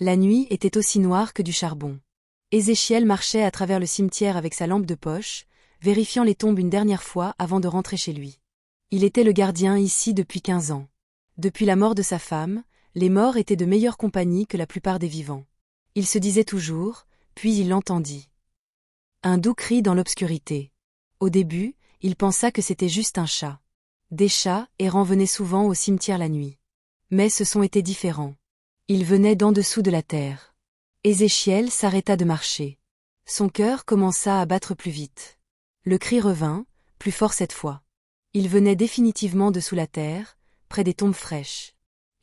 La nuit était aussi noire que du charbon. Ézéchiel marchait à travers le cimetière avec sa lampe de poche, vérifiant les tombes une dernière fois avant de rentrer chez lui. Il était le gardien ici depuis 15 ans. Depuis la mort de sa femme, les morts étaient de meilleure compagnie que la plupart des vivants. Il se disait toujours, puis il l'entendit. Un doux cri dans l'obscurité. Au début, il pensa que c'était juste un chat. Des chats errants venaient souvent au cimetière la nuit. Mais ce son était différent. Ils venaient d'en dessous de la terre. Ézéchiel s'arrêta de marcher. Son cœur commença à battre plus vite. Le cri revint, plus fort cette fois. Il venait définitivement de sous la terre, près des tombes fraîches.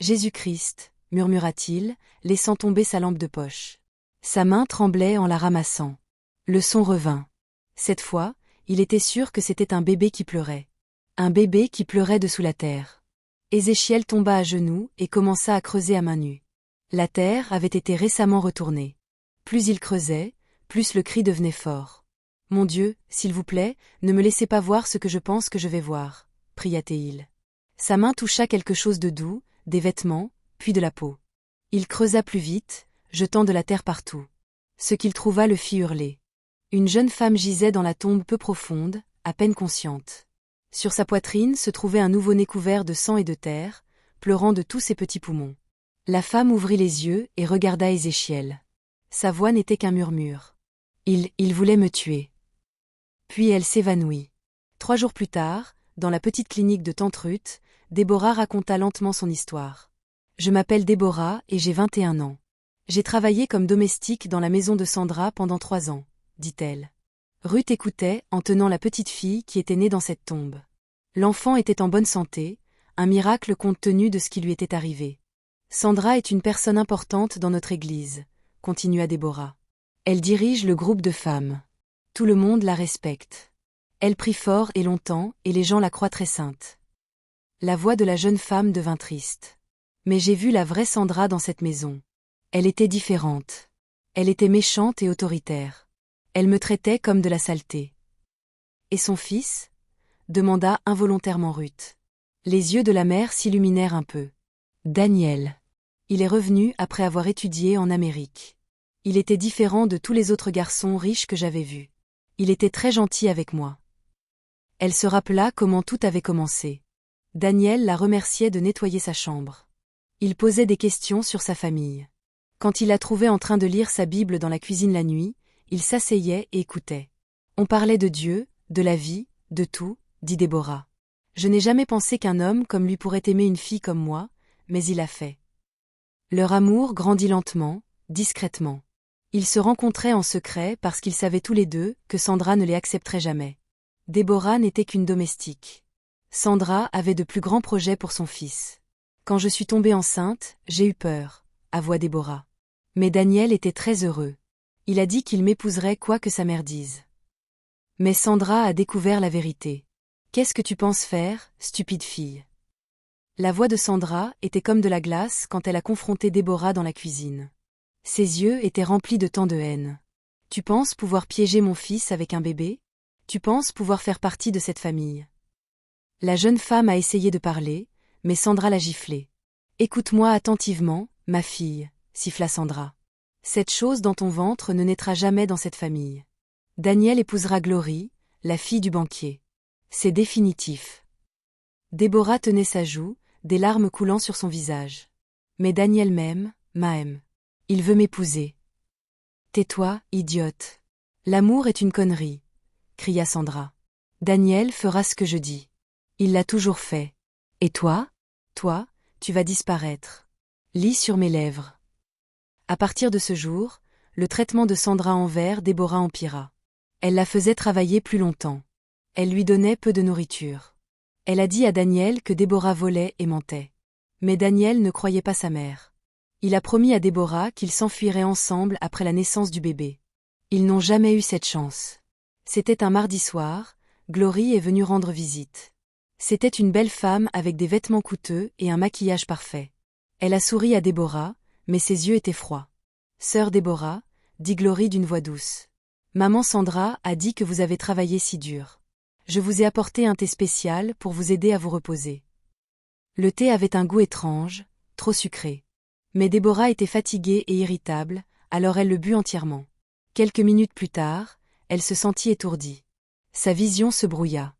Jésus-Christ, murmura-t-il, laissant tomber sa lampe de poche. Sa main tremblait en la ramassant. Le son revint. Cette fois, il était sûr que c'était un bébé qui pleurait. Un bébé qui pleurait de sous la terre. Ézéchiel tomba à genoux et commença à creuser à main nue. La terre avait été récemment retournée. Plus il creusait, plus le cri devenait fort. « Mon Dieu, s'il vous plaît, ne me laissez pas voir ce que je pense que je vais voir, » pria-t-il. Sa main toucha quelque chose de doux, des vêtements, puis de la peau. Il creusa plus vite, jetant de la terre partout. Ce qu'il trouva le fit hurler. Une jeune femme gisait dans la tombe peu profonde, à peine consciente. Sur sa poitrine se trouvait un nouveau-né couvert de sang et de terre, pleurant de tous ses petits poumons. La femme ouvrit les yeux et regarda Ézéchiel. Sa voix n'était qu'un murmure. Il voulait me tuer. Puis elle s'évanouit. 3 jours plus tard, dans la petite clinique de Tante Ruth, Déborah raconta lentement son histoire. « Je m'appelle Déborah et j'ai 21 ans. J'ai travaillé comme domestique dans la maison de Sandra pendant 3 ans, dit-elle. Ruth écoutait en tenant la petite fille qui était née dans cette tombe. L'enfant était en bonne santé, un miracle compte tenu de ce qui lui était arrivé. Sandra est une personne importante dans notre église, continua Déborah. Elle dirige le groupe de femmes. Tout le monde la respecte. Elle prie fort et longtemps et les gens la croient très sainte. La voix de la jeune femme devint triste. Mais j'ai vu la vraie Sandra dans cette maison. Elle était différente. Elle était méchante et autoritaire. Elle me traitait comme de la saleté. Et son fils ? Demanda involontairement Ruth. Les yeux de la mère s'illuminèrent un peu. Daniel. Il est revenu après avoir étudié en Amérique. Il était différent de tous les autres garçons riches que j'avais vus. Il était très gentil avec moi. Elle se rappela comment tout avait commencé. Daniel la remerciait de nettoyer sa chambre. Il posait des questions sur sa famille. Quand il la trouvait en train de lire sa Bible dans la cuisine la nuit, il s'asseyait et écoutait. On parlait de Dieu, de la vie, de tout, dit Déborah. Je n'ai jamais pensé qu'un homme comme lui pourrait aimer une fille comme moi, mais il a fait. Leur amour grandit lentement, discrètement. Ils se rencontraient en secret parce qu'ils savaient tous les deux que Sandra ne les accepterait jamais. Déborah n'était qu'une domestique. Sandra avait de plus grands projets pour son fils. Quand je suis tombée enceinte, j'ai eu peur, avoua Déborah. Mais Daniel était très heureux. Il a dit qu'il m'épouserait quoi que sa mère dise. Mais Sandra a découvert la vérité. Qu'est-ce que tu penses faire, stupide fille ? La voix de Sandra était comme de la glace quand elle a confronté Déborah dans la cuisine. Ses yeux étaient remplis de tant de haine. Tu penses pouvoir piéger mon fils avec un bébé ? Tu penses pouvoir faire partie de cette famille ? La jeune femme a essayé de parler, mais Sandra l'a giflée. Écoute-moi attentivement, ma fille, siffla Sandra. Cette chose dans ton ventre ne naîtra jamais dans cette famille. Daniel épousera Glory, la fille du banquier. C'est définitif. Déborah tenait sa joue, des larmes coulant sur son visage. Mais Daniel m'aime. Il veut m'épouser. Tais-toi, idiote. L'amour est une connerie, cria Sandra. Daniel fera ce que je dis. Il l'a toujours fait. Et toi ? Toi, tu vas disparaître. Lis sur mes lèvres. À partir de ce jour, le traitement de Sandra envers Déborah empira. Elle la faisait travailler plus longtemps. Elle lui donnait peu de nourriture. Elle a dit à Daniel que Déborah volait et mentait. Mais Daniel ne croyait pas sa mère. Il a promis à Déborah qu'ils s'enfuiraient ensemble après la naissance du bébé. Ils n'ont jamais eu cette chance. C'était un mardi soir, Glory est venue rendre visite. C'était une belle femme avec des vêtements coûteux et un maquillage parfait. Elle a souri à Déborah, mais ses yeux étaient froids. « Sœur Déborah » dit Glory d'une voix douce. « Maman Sandra a dit que vous avez travaillé si dur. Je vous ai apporté un thé spécial pour vous aider à vous reposer. » Le thé avait un goût étrange, trop sucré. Mais Déborah était fatiguée et irritable, alors elle le but entièrement. Quelques minutes plus tard, elle se sentit étourdie. Sa vision se brouilla.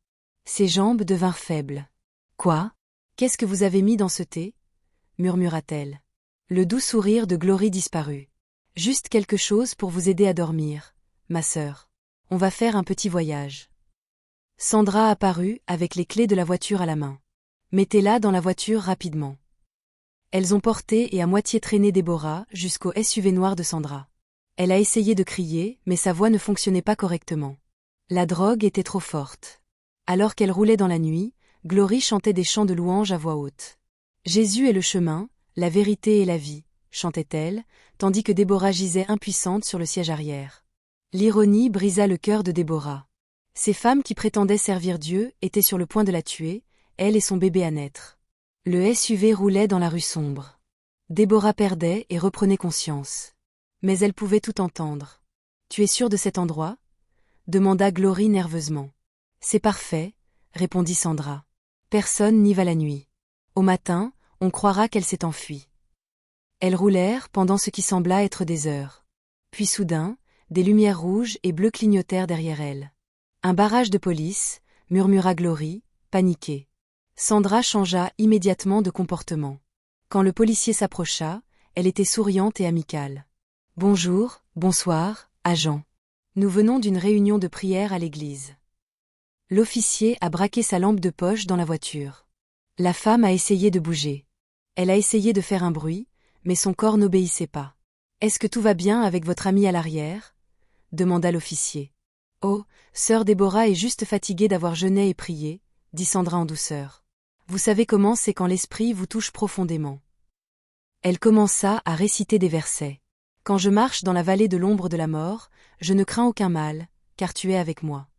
Ses jambes devinrent faibles. « Quoi? Qu'est-ce que vous avez mis dans ce thé ?» murmura-t-elle. Le doux sourire de Glory disparut. « Juste quelque chose pour vous aider à dormir, ma sœur. On va faire un petit voyage. » Sandra apparut avec les clés de la voiture à la main. « Mettez-la dans la voiture rapidement. » Elles ont porté et à moitié traîné Déborah jusqu'au SUV noir de Sandra. Elle a essayé de crier, mais sa voix ne fonctionnait pas correctement. La drogue était trop forte. Alors qu'elle roulait dans la nuit, Glory chantait des chants de louange à voix haute. « Jésus est le chemin, la vérité et la vie », chantait-elle, tandis que Déborah gisait impuissante sur le siège arrière. L'ironie brisa le cœur de Déborah. Ces femmes qui prétendaient servir Dieu étaient sur le point de la tuer, elle et son bébé à naître. Le SUV roulait dans la rue sombre. Déborah perdait et reprenait conscience. Mais elle pouvait tout entendre. « Tu es sûre de cet endroit ?» demanda Glory nerveusement. « C'est parfait, » répondit Sandra. « Personne n'y va la nuit. Au matin, on croira qu'elle s'est enfuie. » Elles roulèrent pendant ce qui sembla être des heures. Puis soudain, des lumières rouges et bleues clignotèrent derrière elles. « Un barrage de police » murmura Glory, paniquée. Sandra changea immédiatement de comportement. Quand le policier s'approcha, elle était souriante et amicale. « Bonjour, bonsoir, agent. Nous venons d'une réunion de prière à l'église. » L'officier a braqué sa lampe de poche dans la voiture. La femme a essayé de bouger. Elle a essayé de faire un bruit, mais son corps n'obéissait pas. « Est-ce que tout va bien avec votre amie à l'arrière ?» demanda l'officier. « Oh, sœur Déborah est juste fatiguée d'avoir jeûné et prié, » dit Sandra en douceur. « Vous savez comment c'est quand l'esprit vous touche profondément. » Elle commença à réciter des versets. « Quand je marche dans la vallée de l'ombre de la mort, je ne crains aucun mal, car tu es avec moi. »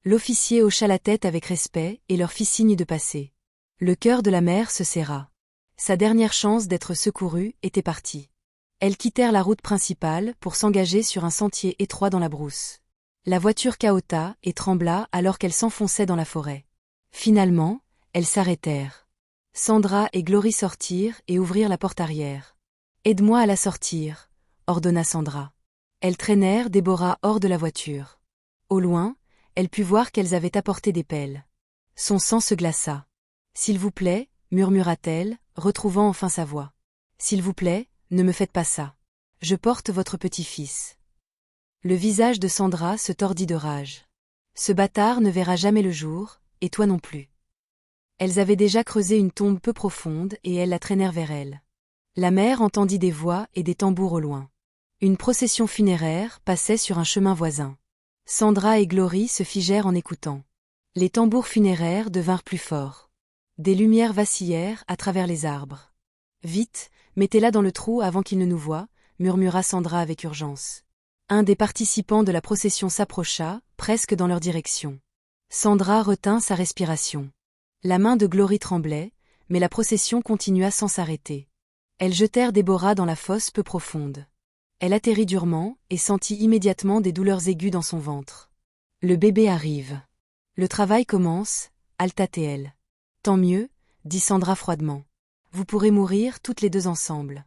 L'officier hocha la tête avec respect et leur fit signe de passer. Le cœur de la mère se serra. Sa dernière chance d'être secourue était partie. Elles quittèrent la route principale pour s'engager sur un sentier étroit dans la brousse. La voiture cahota et trembla alors qu'elle s'enfonçait dans la forêt. Finalement, elles s'arrêtèrent. Sandra et Glory sortirent et ouvrirent la porte arrière. « Aide-moi à la sortir », ordonna Sandra. Elles traînèrent Déborah hors de la voiture. Au loin, elle put voir qu'elles avaient apporté des pelles. Son sang se glaça. « S'il vous plaît, » murmura-t-elle, retrouvant enfin sa voix. « S'il vous plaît, ne me faites pas ça. Je porte votre petit-fils. » Le visage de Sandra se tordit de rage. « Ce bâtard ne verra jamais le jour, et toi non plus. » Elles avaient déjà creusé une tombe peu profonde et elles la traînèrent vers elle. La mère entendit des voix et des tambours au loin. Une procession funéraire passait sur un chemin voisin. Sandra et Glory se figèrent en écoutant. Les tambours funéraires devinrent plus forts. Des lumières vacillèrent à travers les arbres. « Vite, mettez-la dans le trou avant qu'il ne nous voie », murmura Sandra avec urgence. Un des participants de la procession s'approcha, presque dans leur direction. Sandra retint sa respiration. La main de Glory tremblait, mais la procession continua sans s'arrêter. Elles jetèrent Déborah dans la fosse peu profonde. Elle atterrit durement et sentit immédiatement des douleurs aiguës dans son ventre. « Le bébé arrive. Le travail commence », halta-t-elle. « Tant mieux, » dit Sandra froidement. « Vous pourrez mourir toutes les deux ensemble. »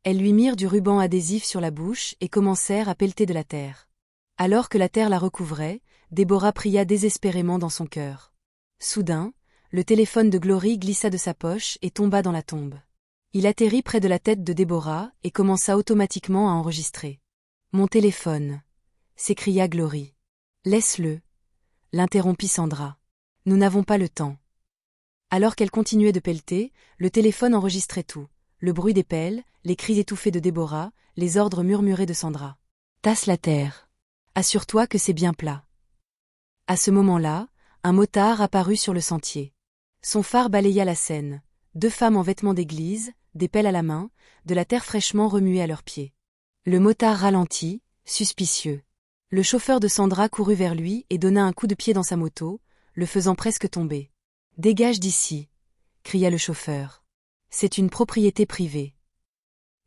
Elles lui mirent du ruban adhésif sur la bouche et commencèrent à pelleter de la terre. Alors que la terre la recouvrait, Déborah pria désespérément dans son cœur. Soudain, le téléphone de Glory glissa de sa poche et tomba dans la tombe. Il atterrit près de la tête de Déborah et commença automatiquement à enregistrer. « Mon téléphone !» s'écria Glory. « Laisse-le !» l'interrompit Sandra. « Nous n'avons pas le temps. » Alors qu'elle continuait de pelleter, le téléphone enregistrait tout. Le bruit des pelles, les cris étouffés de Déborah, les ordres murmurés de Sandra. « Tasse la terre. Assure-toi que c'est bien plat. » À ce moment-là, un motard apparut sur le sentier. Son phare balaya la scène. 2 femmes en vêtements d'église, des pelles à la main, de la terre fraîchement remuée à leurs pieds. Le motard ralentit, suspicieux. Le chauffeur de Sandra courut vers lui et donna un coup de pied dans sa moto, le faisant presque tomber. « Dégage d'ici !» cria le chauffeur. « C'est une propriété privée. »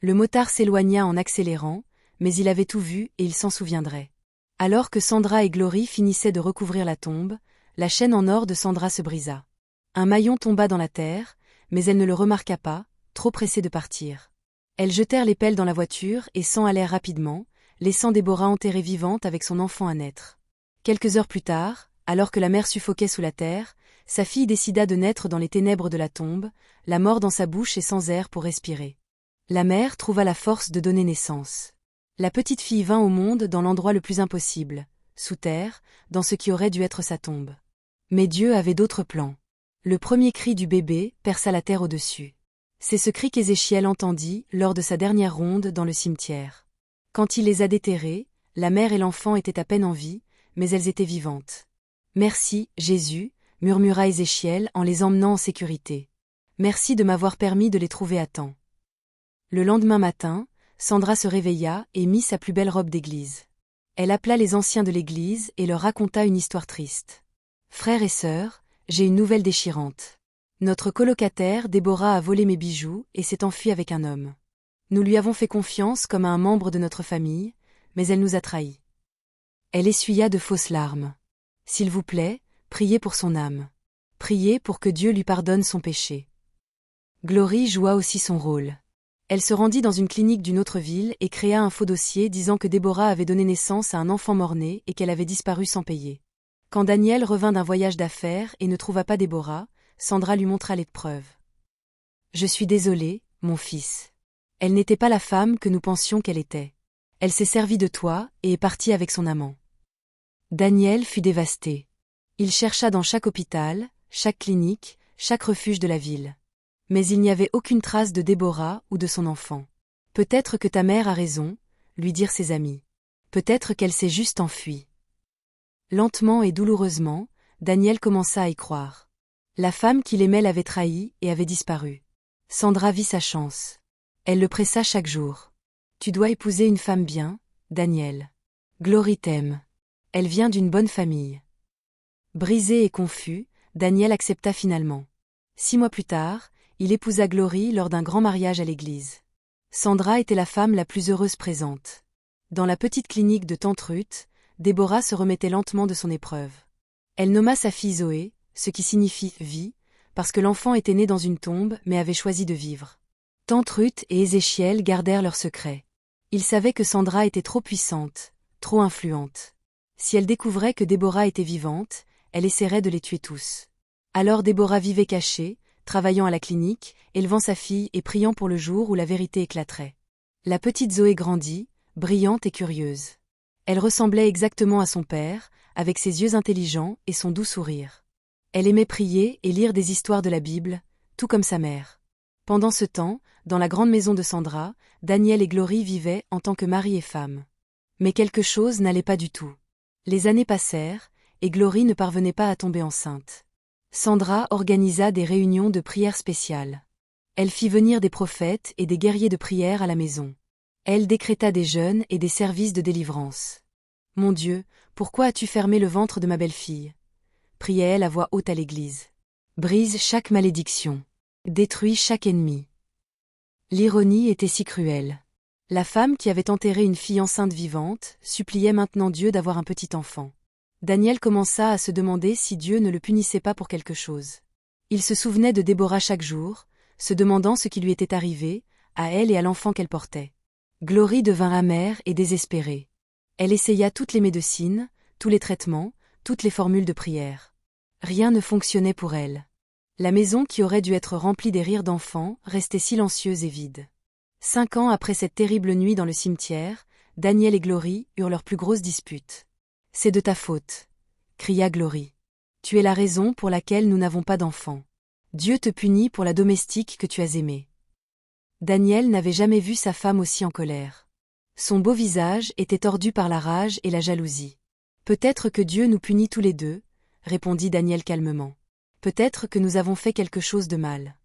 Le motard s'éloigna en accélérant, mais il avait tout vu et il s'en souviendrait. Alors que Sandra et Glory finissaient de recouvrir la tombe, la chaîne en or de Sandra se brisa. Un maillon tomba dans la terre, mais elle ne le remarqua pas, trop pressée de partir. Elles jetèrent les pelles dans la voiture et s'en allèrent rapidement, laissant Déborah enterrée vivante avec son enfant à naître. Quelques heures plus tard, alors que la mère suffoquait sous la terre, sa fille décida de naître dans les ténèbres de la tombe, la mort dans sa bouche et sans air pour respirer. La mère trouva la force de donner naissance. La petite fille vint au monde dans l'endroit le plus impossible, sous terre, dans ce qui aurait dû être sa tombe. Mais Dieu avait d'autres plans. Le premier cri du bébé perça la terre au-dessus. C'est ce cri qu'Ézéchiel entendit lors de sa dernière ronde dans le cimetière. Quand il les a déterrées, la mère et l'enfant étaient à peine en vie, mais elles étaient vivantes. « Merci, Jésus » murmura Ézéchiel en les emmenant en sécurité. « Merci de m'avoir permis de les trouver à temps. » Le lendemain matin, Sandra se réveilla et mit sa plus belle robe d'église. Elle appela les anciens de l'église et leur raconta une histoire triste. « Frères et sœurs, j'ai une nouvelle déchirante. Notre colocataire Déborah a volé mes bijoux et s'est enfuie avec un homme. Nous lui avons fait confiance comme à un membre de notre famille, mais elle nous a trahis. » Elle essuya de fausses larmes. « S'il vous plaît, priez pour son âme. Priez pour que Dieu lui pardonne son péché. » Glory joua aussi son rôle. Elle se rendit dans une clinique d'une autre ville et créa un faux dossier disant que Déborah avait donné naissance à un enfant mort-né et qu'elle avait disparu sans payer. Quand Daniel revint d'un voyage d'affaires et ne trouva pas Déborah, Sandra lui montra les preuves. « Je suis désolée, mon fils. Elle n'était pas la femme que nous pensions qu'elle était. Elle s'est servie de toi et est partie avec son amant. » Daniel fut dévasté. Il chercha dans chaque hôpital, chaque clinique, chaque refuge de la ville. Mais il n'y avait aucune trace de Déborah ou de son enfant. « Peut-être que ta mère a raison, » lui dirent ses amis. « Peut-être qu'elle s'est juste enfuie. » Lentement et douloureusement, Daniel commença à y croire. La femme qu'il aimait l'avait trahi et avait disparu. Sandra vit sa chance. Elle le pressa chaque jour. « Tu dois épouser une femme bien, Daniel. Glory t'aime. Elle vient d'une bonne famille. » Brisé et confus, Daniel accepta finalement. 6 mois plus tard, il épousa Glory lors d'un grand mariage à l'église. Sandra était la femme la plus heureuse présente. Dans la petite clinique de Tante Ruth, Déborah se remettait lentement de son épreuve. Elle nomma sa fille Zoé, ce qui signifie « vie », parce que l'enfant était né dans une tombe mais avait choisi de vivre. Tante Ruth et Ézéchiel gardèrent leur secret. Ils savaient que Sandra était trop puissante, trop influente. Si elle découvrait que Déborah était vivante, elle essaierait de les tuer tous. Alors Déborah vivait cachée, travaillant à la clinique, élevant sa fille et priant pour le jour où la vérité éclaterait. La petite Zoé grandit, brillante et curieuse. Elle ressemblait exactement à son père, avec ses yeux intelligents et son doux sourire. Elle aimait prier et lire des histoires de la Bible, tout comme sa mère. Pendant ce temps, dans la grande maison de Sandra, Daniel et Glory vivaient en tant que mari et femme. Mais quelque chose n'allait pas du tout. Les années passèrent, et Glory ne parvenait pas à tomber enceinte. Sandra organisa des réunions de prière spéciales. Elle fit venir des prophètes et des guerriers de prière à la maison. Elle décréta des jeûnes et des services de délivrance. « Mon Dieu, pourquoi as-tu fermé le ventre de ma belle-fille » priait-elle à voix haute à l'église. « Brise chaque malédiction. Détruis chaque ennemi. » L'ironie était si cruelle. La femme qui avait enterré une fille enceinte vivante suppliait maintenant Dieu d'avoir un petit enfant. Daniel commença à se demander si Dieu ne le punissait pas pour quelque chose. Il se souvenait de Déborah chaque jour, se demandant ce qui lui était arrivé, à elle et à l'enfant qu'elle portait. Glory devint amère et désespérée. Elle essaya toutes les médecines, tous les traitements, toutes les formules de prière. Rien ne fonctionnait pour elle. La maison qui aurait dû être remplie des rires d'enfants restait silencieuse et vide. 5 ans après cette terrible nuit dans le cimetière, Daniel et Glory eurent leur plus grosse dispute. « C'est de ta faute » cria Glory. « Tu es la raison pour laquelle nous n'avons pas d'enfants. Dieu te punit pour la domestique que tu as aimée. » Daniel n'avait jamais vu sa femme aussi en colère. Son beau visage était tordu par la rage et la jalousie. « Peut-être que Dieu nous punit tous les deux, » répondit Daniel calmement. « Peut-être que nous avons fait quelque chose de mal. »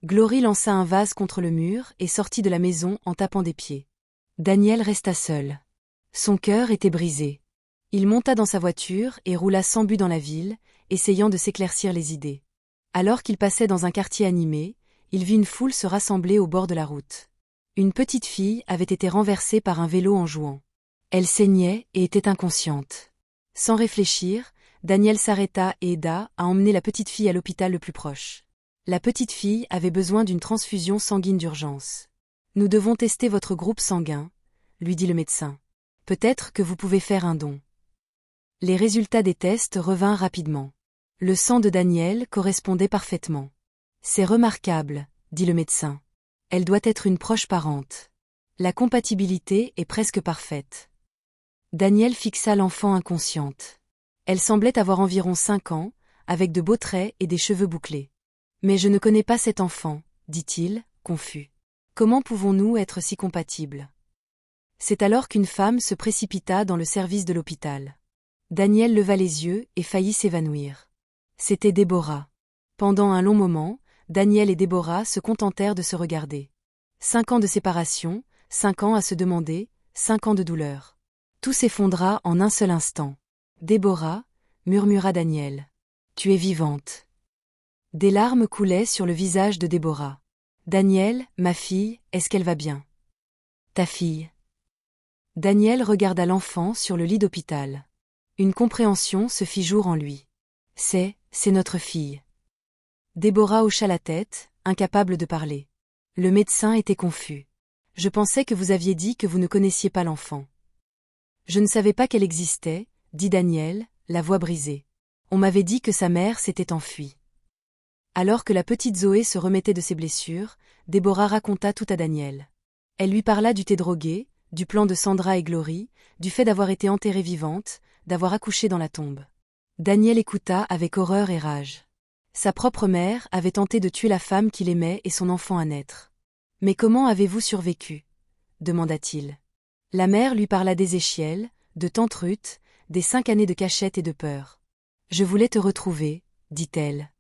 Glory lança un vase contre le mur et sortit de la maison en tapant des pieds. Daniel resta seul. Son cœur était brisé. Il monta dans sa voiture et roula sans but dans la ville, essayant de s'éclaircir les idées. Alors qu'il passait dans un quartier animé, il vit une foule se rassembler au bord de la route. Une petite fille avait été renversée par un vélo en jouant. Elle saignait et était inconsciente. Sans réfléchir, Daniel s'arrêta et aida à emmener la petite fille à l'hôpital le plus proche. La petite fille avait besoin d'une transfusion sanguine d'urgence. Nous devons tester votre groupe sanguin, lui dit le médecin. Peut-être que vous pouvez faire un don. Les résultats des tests revinrent rapidement. Le sang de Danielle correspondait parfaitement. C'est remarquable, dit le médecin. Elle doit être une proche parente. La compatibilité est presque parfaite. Danielle fixa l'enfant inconsciente. Elle semblait avoir environ 5 ans, avec de beaux traits et des cheveux bouclés. Mais je ne connais pas cet enfant, dit-il, confus. Comment pouvons-nous être si compatibles? C'est alors qu'une femme se précipita dans le service de l'hôpital. Danielle leva les yeux et faillit s'évanouir. C'était Déborah. Pendant un long moment, Danielle et Déborah se contentèrent de se regarder. 5 ans de séparation, 5 ans à se demander, 5 ans de douleur. Tout s'effondra en un seul instant. Déborah, murmura Danielle. Tu es vivante. Des larmes coulaient sur le visage de Déborah. Danielle, ma fille, est-ce qu'elle va bien? Ta fille. Danielle regarda l'enfant sur le lit d'hôpital. Une compréhension se fit jour en lui. C'est notre fille. Déborah hocha la tête, incapable de parler. Le médecin était confus. Je pensais que vous aviez dit que vous ne connaissiez pas l'enfant. Je ne savais pas qu'elle existait, dit Danielle, la voix brisée. On m'avait dit que sa mère s'était enfuie. Alors que la petite Zoé se remettait de ses blessures, Déborah raconta tout à Danielle. Elle lui parla du thé drogué, du plan de Sandra et Glory, du fait d'avoir été enterrée vivante, d'avoir accouché dans la tombe. Danielle écouta avec horreur et rage. Sa propre mère avait tenté de tuer la femme qu'il aimait et son enfant à naître. « Mais comment avez-vous survécu » demanda-t-il. La mère lui parla d'Ézéchiel, de tante Ruth, des 5 années de cachette et de peur. « Je voulais te retrouver, dit-elle.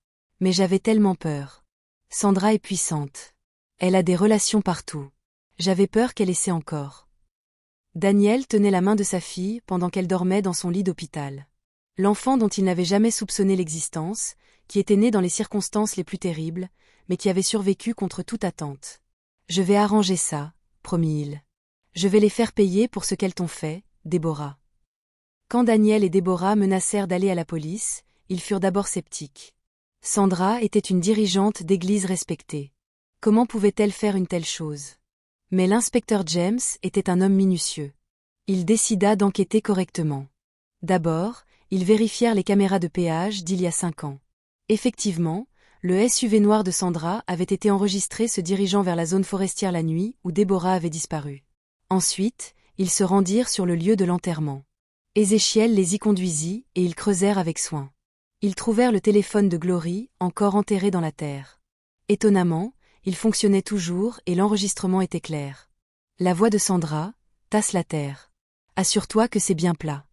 Mais j'avais tellement peur. Sandra est puissante. Elle a des relations partout. J'avais peur qu'elle essaie encore. » Danielle tenait la main de sa fille pendant qu'elle dormait dans son lit d'hôpital. L'enfant dont il n'avait jamais soupçonné l'existence, qui était né dans les circonstances les plus terribles, mais qui avait survécu contre toute attente. « Je vais arranger ça, promit-il. Je vais les faire payer pour ce qu'elles t'ont fait, Déborah. » Quand Danielle et Déborah menacèrent d'aller à la police, ils furent d'abord sceptiques. Sandra était une dirigeante d'église respectée. Comment pouvait-elle faire une telle chose? Mais l'inspecteur James était un homme minutieux. Il décida d'enquêter correctement. D'abord, ils vérifièrent les caméras de péage d'il y a 5 ans. Effectivement, le SUV noir de Sandra avait été enregistré se dirigeant vers la zone forestière la nuit où Déborah avait disparu. Ensuite, ils se rendirent sur le lieu de l'enterrement. Ézéchiel les y conduisit et ils creusèrent avec soin. Ils trouvèrent le téléphone de Glory, encore enterré dans la terre. Étonnamment, il fonctionnait toujours et l'enregistrement était clair. La voix de Sandra, tasse la terre. Assure-toi que c'est bien plat.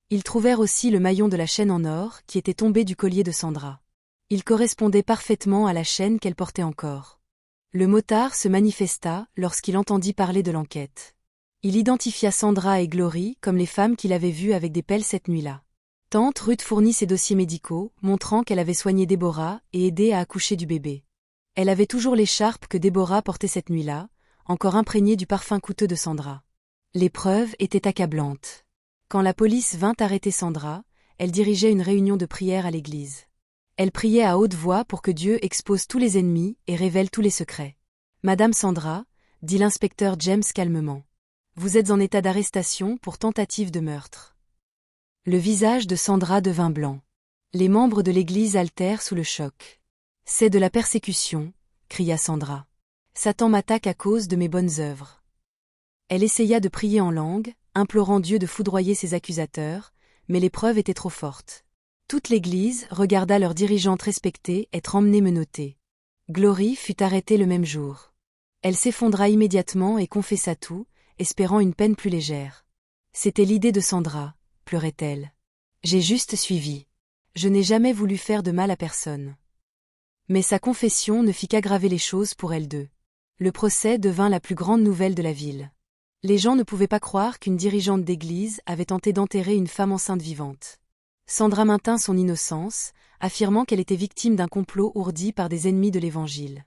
Ils trouvèrent aussi le maillon de la chaîne en or qui était tombé du collier de Sandra. Il correspondait parfaitement à la chaîne qu'elle portait encore. Le motard se manifesta lorsqu'il entendit parler de l'enquête. Il identifia Sandra et Glory comme les femmes qu'il avait vues avec des pelles cette nuit-là. Tante Ruth fournit ses dossiers médicaux, montrant qu'elle avait soigné Déborah et aidé à accoucher du bébé. Elle avait toujours l'écharpe que Déborah portait cette nuit-là, encore imprégnée du parfum coûteux de Sandra. Les preuves étaient accablantes. Quand la police vint arrêter Sandra, elle dirigeait une réunion de prière à l'église. Elle priait à haute voix pour que Dieu expose tous les ennemis et révèle tous les secrets. « Madame Sandra, » dit l'inspecteur James calmement. « Vous êtes en état d'arrestation pour tentative de meurtre. » Le visage de Sandra devint blanc. Les membres de l'église haltèrent sous le choc. « C'est de la persécution, » cria Sandra. « Satan m'attaque à cause de mes bonnes œuvres. » Elle essaya de prier en langue, implorant Dieu de foudroyer ses accusateurs, mais les preuves étaient trop fortes. Toute l'église regarda leur dirigeante respectée être emmenée menottée. Glory fut arrêtée le même jour. Elle s'effondra immédiatement et confessa tout, espérant une peine plus légère. C'était l'idée de Sandra, pleurait-elle. J'ai juste suivi. Je n'ai jamais voulu faire de mal à personne. Mais sa confession ne fit qu'aggraver les choses pour elles deux. Le procès devint la plus grande nouvelle de la ville. Les gens ne pouvaient pas croire qu'une dirigeante d'église avait tenté d'enterrer une femme enceinte vivante. Sandra maintint son innocence, affirmant qu'elle était victime d'un complot ourdi par des ennemis de l'Évangile.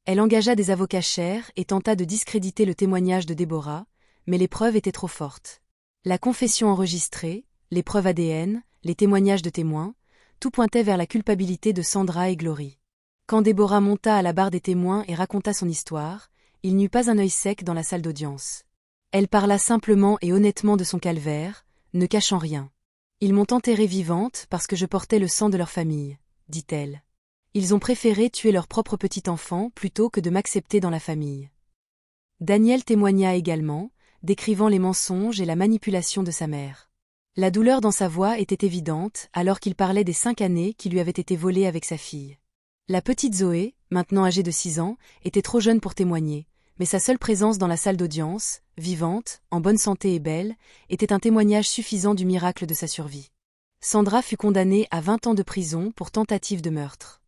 Elle engagea des avocats chers et tenta de discréditer le témoignage de Déborah, mais les preuves étaient trop fortes. La confession enregistrée, les preuves ADN, les témoignages de témoins, tout pointait vers la culpabilité de Sandra et Glory. Quand Déborah monta à la barre des témoins et raconta son histoire, il n'y eut pas un œil sec dans la salle d'audience. Elle parla simplement et honnêtement de son calvaire, ne cachant rien. Ils m'ont enterrée vivante parce que je portais le sang de leur famille, dit-elle. Ils ont préféré tuer leur propre petit enfant plutôt que de m'accepter dans la famille. Daniel témoigna également, décrivant les mensonges et la manipulation de sa mère. La douleur dans sa voix était évidente alors qu'il parlait des 5 années qui lui avaient été volées avec sa fille. La petite Zoé, maintenant âgée de 6 ans, était trop jeune pour témoigner, mais sa seule présence dans la salle d'audience, vivante, en bonne santé et belle, était un témoignage suffisant du miracle de sa survie. Sandra fut condamnée à 20 ans de prison pour tentative de meurtre.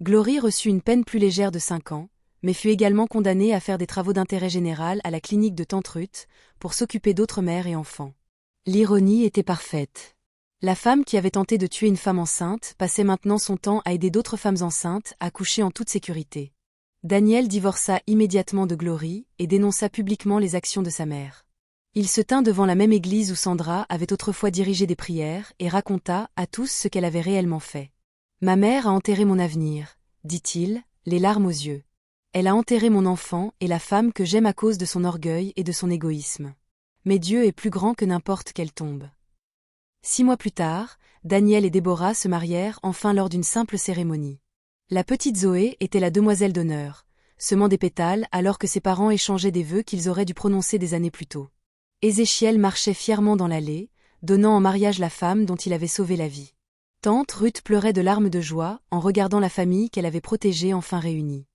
Glory reçut une peine plus légère de 5 ans, mais fut également condamnée à faire des travaux d'intérêt général à la clinique de Tante Ruth, pour s'occuper d'autres mères et enfants. L'ironie était parfaite. La femme qui avait tenté de tuer une femme enceinte passait maintenant son temps à aider d'autres femmes enceintes à coucher en toute sécurité. Daniel divorça immédiatement de Glory et dénonça publiquement les actions de sa mère. Il se tint devant la même église où Sandra avait autrefois dirigé des prières et raconta à tous ce qu'elle avait réellement fait. « Ma mère a enterré mon avenir, dit-il, les larmes aux yeux. Elle a enterré mon enfant et la femme que j'aime à cause de son orgueil et de son égoïsme. Mais Dieu est plus grand que n'importe quelle tombe. » 6 mois plus tard, Daniel et Déborah se marièrent enfin lors d'une simple cérémonie. La petite Zoé était la demoiselle d'honneur, semant des pétales alors que ses parents échangeaient des vœux qu'ils auraient dû prononcer des années plus tôt. Ézéchiel marchait fièrement dans l'allée, donnant en mariage la femme dont il avait sauvé la vie. Tante Ruth pleurait de larmes de joie en regardant la famille qu'elle avait protégée enfin réunie.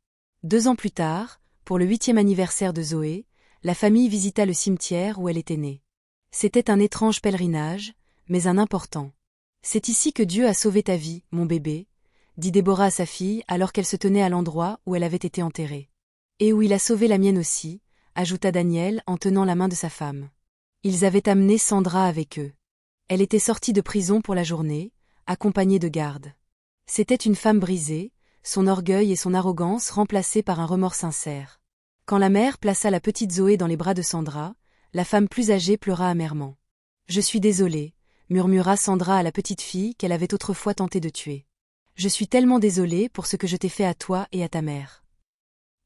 2 ans plus tard, pour le 8e anniversaire de Zoé, la famille visita le cimetière où elle était née. C'était un étrange pèlerinage, mais un important. « C'est ici que Dieu a sauvé ta vie, mon bébé », dit Déborah à sa fille alors qu'elle se tenait à l'endroit où elle avait été enterrée. « Et où il a sauvé la mienne aussi », ajouta Daniel en tenant la main de sa femme. Ils avaient amené Sandra avec eux. Elle était sortie de prison pour la journée, accompagnée de gardes. C'était une femme brisée, son orgueil et son arrogance remplacés par un remords sincère. Quand la mère plaça la petite Zoé dans les bras de Sandra, la femme plus âgée pleura amèrement. « Je suis désolée », murmura Sandra à la petite fille qu'elle avait autrefois tenté de tuer. « Je suis tellement désolée pour ce que je t'ai fait à toi et à ta mère. »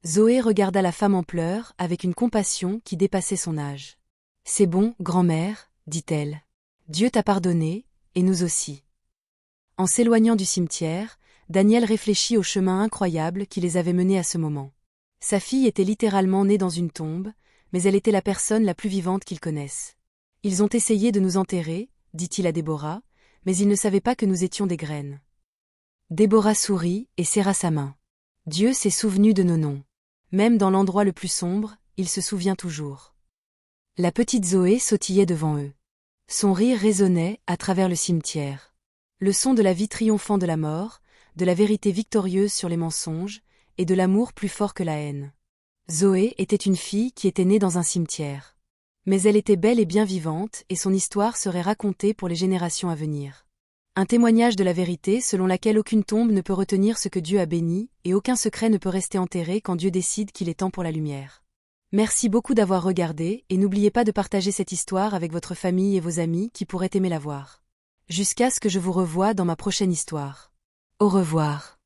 Zoé regarda la femme en pleurs avec une compassion qui dépassait son âge. « C'est bon, grand-mère, dit-elle. Dieu t'a pardonné, et nous aussi. » En s'éloignant du cimetière, Daniel réfléchit au chemin incroyable qui les avait menés à ce moment. Sa fille était littéralement née dans une tombe, mais elle était la personne la plus vivante qu'ils connaissent. « Ils ont essayé de nous enterrer, dit-il à Déborah, mais ils ne savaient pas que nous étions des graines. » Déborah sourit et serra sa main. Dieu s'est souvenu de nos noms. Même dans l'endroit le plus sombre, il se souvient toujours. La petite Zoé sautillait devant eux. Son rire résonnait à travers le cimetière. Le son de la vie triomphant de la mort, de la vérité victorieuse sur les mensonges, et de l'amour plus fort que la haine. Zoé était une fille qui était née dans un cimetière. Mais elle était belle et bien vivante et son histoire serait racontée pour les générations à venir. Un témoignage de la vérité selon laquelle aucune tombe ne peut retenir ce que Dieu a béni et aucun secret ne peut rester enterré quand Dieu décide qu'il est temps pour la lumière. Merci beaucoup d'avoir regardé et n'oubliez pas de partager cette histoire avec votre famille et vos amis qui pourraient aimer la voir. Jusqu'à ce que je vous revoie dans ma prochaine histoire. Au revoir.